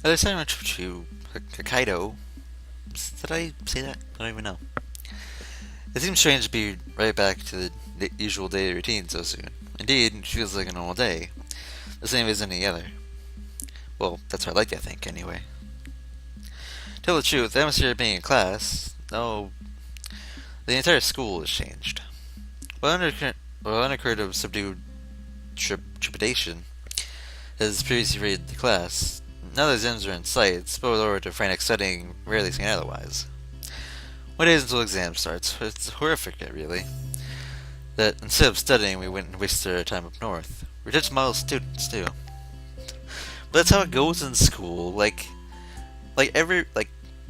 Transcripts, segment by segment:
Other time I trip to Hokkaido. Did I say that? I don't even know. It seems strange to be right back to the usual daily routine so soon. Indeed, it feels like a normal day, the same as any other. Well, that's what I like to think, anyway. Tell the truth, the atmosphere of being in class, no, the entire school has changed. While undercurrent of subdued trepidation has previously raided the class, now that exams are in sight, it's spilled over to frantic studying, rarely seen otherwise. One days until exam starts, it's horrific, really. That instead of studying, we went and wasted our time up north. We're just model students, too. But that's how it goes in school. Like I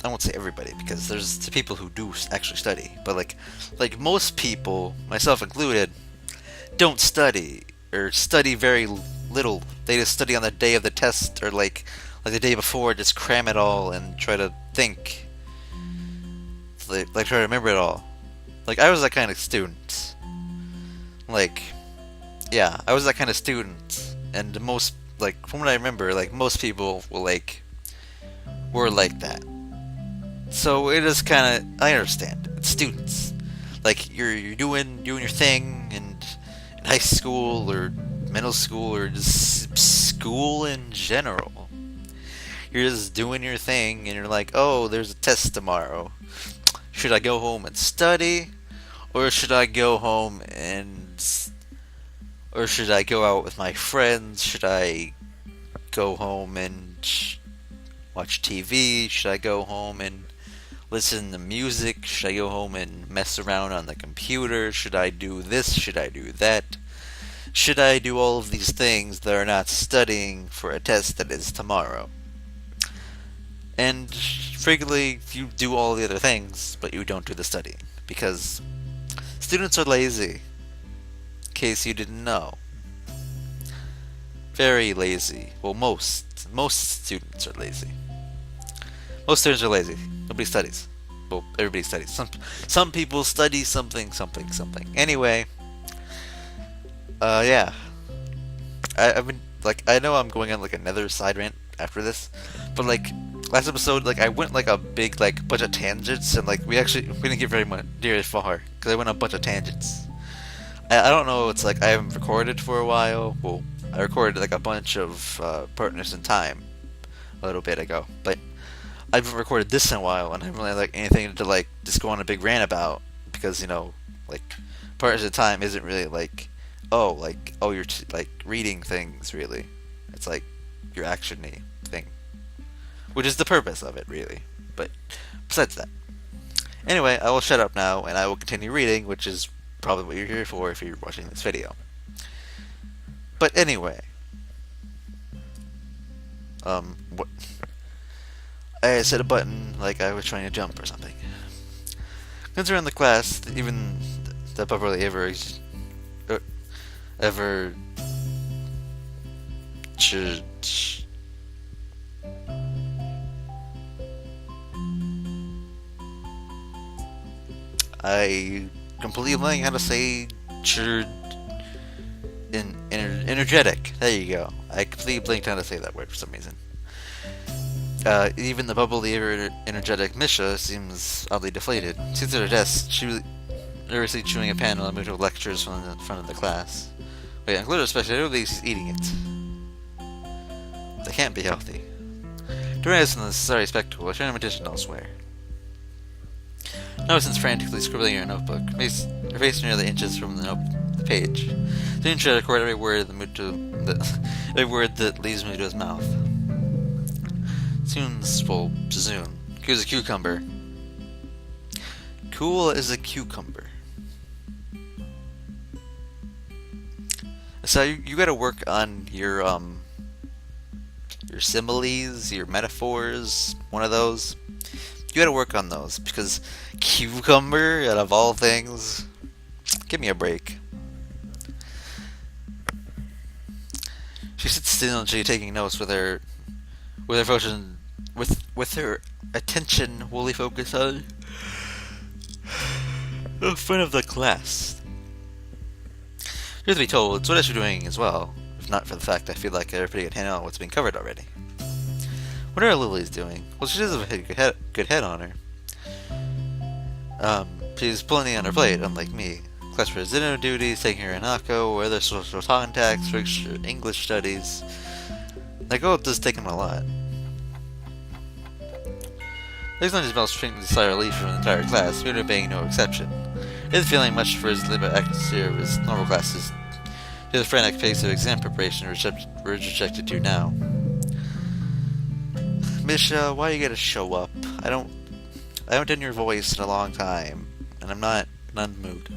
won't say everybody because there's the people who do actually study, but like most people, myself included, don't study or study very little. They just study on the day of the test or like the day before, just cram it all and try to think, like try to remember it all. Like I was that kind of student. Like yeah, I was that kind of student, and most like from what I remember, like most people were like that. So it is kind of I understand. It's students. Like you're doing your thing in high school or middle school or just school in general. You're just doing your thing and you're like, "Oh, there's a test tomorrow. Should I go home and study or should I go home and or should I go out with my friends? Should I go home and watch TV? Should I go home and listen to music? Should I go home and mess around on the computer? Should I do this? Should I do that? Should I do all of these things that are not studying for a test that is tomorrow? And frequently, you do all the other things, but you don't do the studying. Because students are lazy, in case you didn't know. Very lazy. Well, most students are lazy. Most students are lazy. Nobody studies. Well, everybody studies. Some people study something. Anyway, yeah. I've been like I know I'm going on like another side rant after this, but like last episode, like I went like a big like bunch of tangents, and like we didn't get very much near far because I went on a bunch of tangents. I don't know. It's like I haven't recorded for a while. Well, I recorded like a bunch of partners in time a little bit ago, but I haven't recorded this in a while, and I haven't really like anything to like just go on a big rant about because like partners in time isn't really like you're like reading things really. It's like your actiony thing, which is the purpose of it really. But besides that, anyway, I will shut up now and I will continue reading, which is probably what you're here for if you're watching this video. But anyway, what? I set a button like I was trying to jump or something. Considering the class, even the probably ever should. I completely blank how to say energetic. There you go. I completely blanked how to say that word for some reason. Even the bubbly, energetic Misha seems oddly deflated. Sits at her desk, nervously chewing a pen while moving to lectures from the front of the class. Wait, include especially, I don't think she's eating it. That can't be healthy. During this unnecessary spectacle, I turned my attention elsewhere. Nelson's frantically scribbling in her notebook, her face nearly inches from the page. Soon she record every word every word that leaves me to his mouth. Soon. Cool as a cucumber. Cool as a cucumber. So you gotta work on your similes, your metaphors, one of those. You gotta work on those, because cucumber, out of all things, give me a break. She sits still and she's taking notes with her attention wholly focused on the front of the class. Truth be told, it's what I should be doing as well, if not for the fact I feel like I have a pretty good handle on what's being covered already. What are Lily's doing? Well, she does have a good head on her. She's plenty on her plate, unlike me. Class president duties, taking her Hanako, or other social contacts, for extra English studies. That goal does take him a lot. There's not just about stringing sigh of relief from the entire class, Muda being no exception. He isn't feeling much for his limit accuracy of his normal classes. Due to the frantic pace of exam preparation we're rejected to now. Misha, why you gotta show up? I haven't done your voice in a long time, and I'm not in the mood.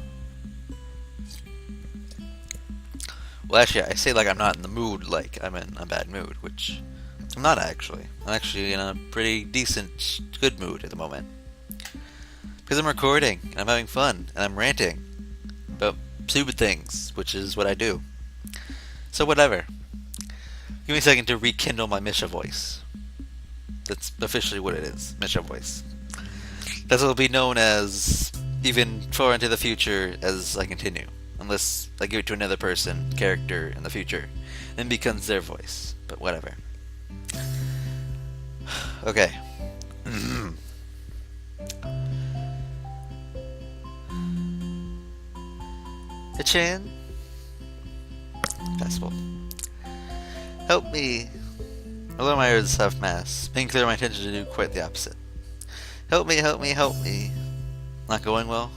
Well, actually, I say like I'm not in the mood, like I'm in a bad mood, which I'm not actually. I'm actually in a pretty decent, good mood at the moment. Because I'm recording, and I'm having fun, and I'm ranting about stupid things, which is what I do. So whatever. Give me a second to rekindle my Misha voice. That's officially what it is, Misha voice. That will be known as, even far into the future, as I continue. Unless I give it to another person, character, in the future. Then it becomes their voice. But whatever. Okay. Chan? Passable. Help me. Although my ears have mass, making clear my intention to do quite the opposite. Help me, help me, help me. Not going well?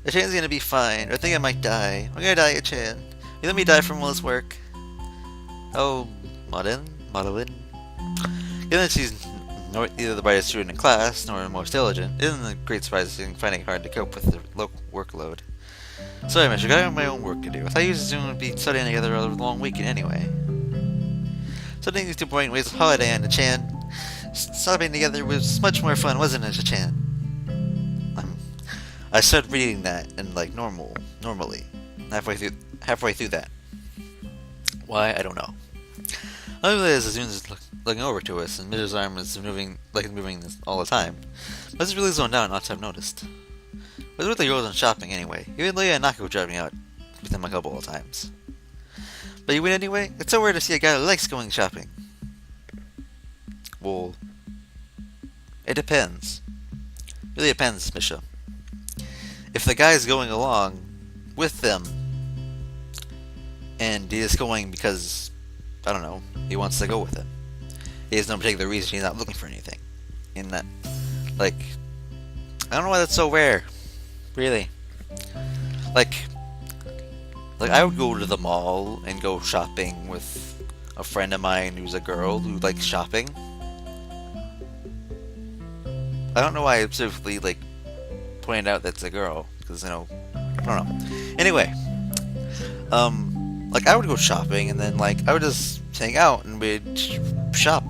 Achan's gonna be fine. I think I might die. I'm gonna die, Achan. You let me die from all this work. Oh, Madeline. Given that she's neither the brightest student in class, nor the most diligent, it isn't a great surprise finding it hard to cope with the local workload. Sorry, Mitch, I got my own work to do. I thought you two would be studying together a long weekend anyway. Studying these 2 point ways of holiday on Achan. Studying together was much more fun, wasn't it, Achan? I started reading that and like normally, halfway through that. Why, I don't know. I realize the students is looking over to us, and Mitch's arm is moving all the time. But it's really zoned out, not to have noticed. What's with the girls and shopping anyway? Even Leah and Nako drive me out with them a couple of times. But you win anyway? It's so weird to see a guy who likes going shopping. Well, it depends. Really depends, Misha. If the guy's going along with them, and he is going because, I don't know, he wants to go with them. He has no particular reason, he's not looking for anything. In that, like, I don't know why that's so rare. Really. Like I would go to the mall and go shopping with a friend of mine who's a girl who likes shopping. I don't know why I specifically, like, pointed out that's a girl, because, you know, I don't know. Anyway, like, I would go shopping, and then, like, I would just hang out, and we'd shop.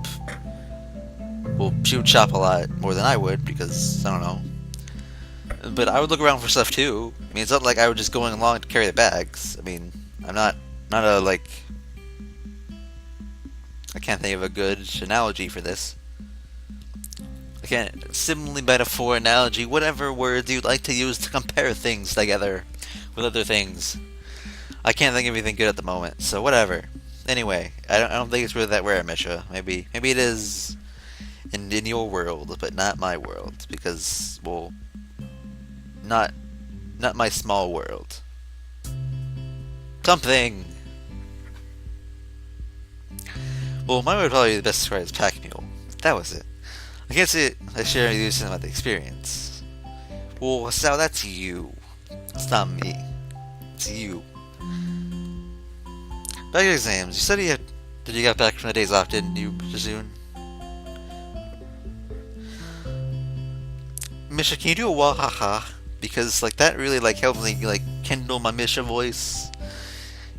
Well, she would shop a lot more than I would, because, I don't know. But I would look around for stuff, too. I mean, it's not like I was just going along to carry the bags. I mean, I'm not a, like... I can't think of a good analogy for this. I can't... Simile, metaphor, analogy, whatever words you'd like to use to compare things together with other things. I can't think of anything good at the moment, so whatever. Anyway, I don't think it's really that rare, Misha. Maybe it is in your world, but not my world, because, well, not my small world. Something. Well, mine would probably be the best described as pack mule. That was it. I can't say it. I share with you something about the experience. Well, Sal, that's you. It's not me. It's you. Back to exams. You said you got back from the days off, didn't you, Jazoon? Misha, can you do a wahaha? Because, like, that really, like, helps me, like, kindle my Misha voice.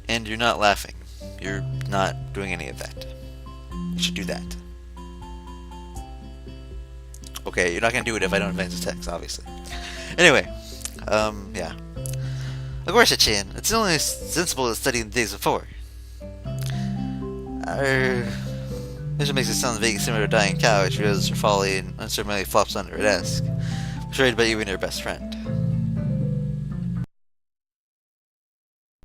And you're not laughing. You're not doing any of that. You should do that. Okay, you're not gonna do it if I don't advance the text, obviously. Anyway, yeah. Of course, Chin. It's only sensible to study the days before. This makes it sound vaguely similar to a dying cow, which realizes her folly and uncertainly flops under a desk. Betrayed by even her best friend.